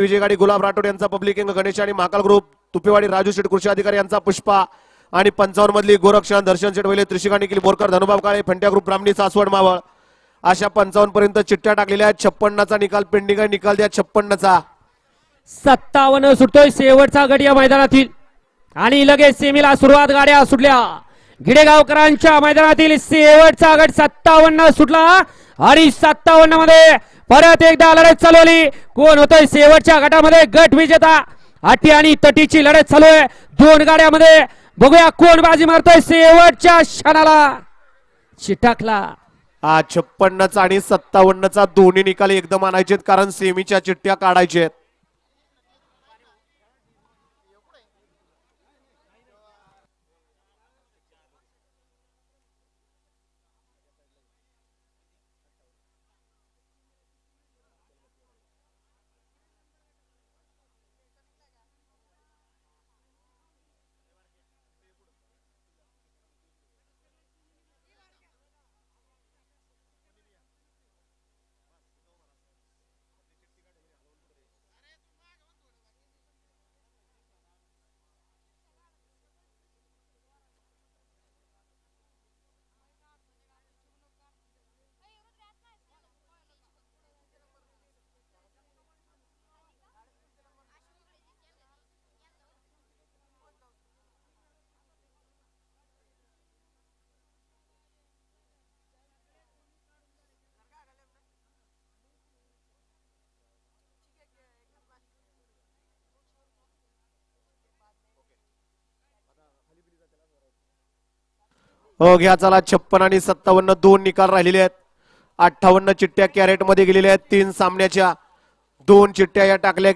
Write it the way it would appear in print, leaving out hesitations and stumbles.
विजय गाडी गुलाब राठोड यांचा public king Ganesh आणि महाकाल ग्रुप तुपेवाडी राजू शेठ कृषी अधिकारी यांचा पुष्पा आणि 55 मधली गोरक्षण दर्शन शेठ वैले त्रिशिका निखिल बोरकर धनुभाव काळे फंट्या ग्रुप ब्राह्मणी सासवड मावळ अशा 55 पर्यंत चिठ्ठ्या टाकलेल्या आहेत. 56चा निकाल पेंडिंग आहे. निकाल द्या 56चा. 57 सुटतोय शेवटचा गट या मैदानातील आणि लगेच सेमीला सुरुवात गाड्या सुटल्या. गिडेगावकरांच्या मैदानातील शेवटचा गट 57 सुटला आणि 57 मध्ये परत एकदा लढत चालवली. कोण होतोय शेवटच्या गटामध्ये गट विजेता? अटी आणि तटीची लढत चालू आहे दोन गाड्यामध्ये. बघूया कोण बाजी मारतोय शेवटच्या क्षणाला. चिटाकला 56चा आणि 57चा दोन्ही निकाल एकदम आणायचे कारण सेमीच्या चिठ्ठ्या काढायचे आहेत. हो घ्या चला. 56 आणि 57 दोन निकाल राहिलेले आहेत. 58 चिठ्ठ्या कॅरेट मध्ये गेलेल्या आहेत. 3 सामन्याच्या 2 चिठ्ठ्या या टाकल्या.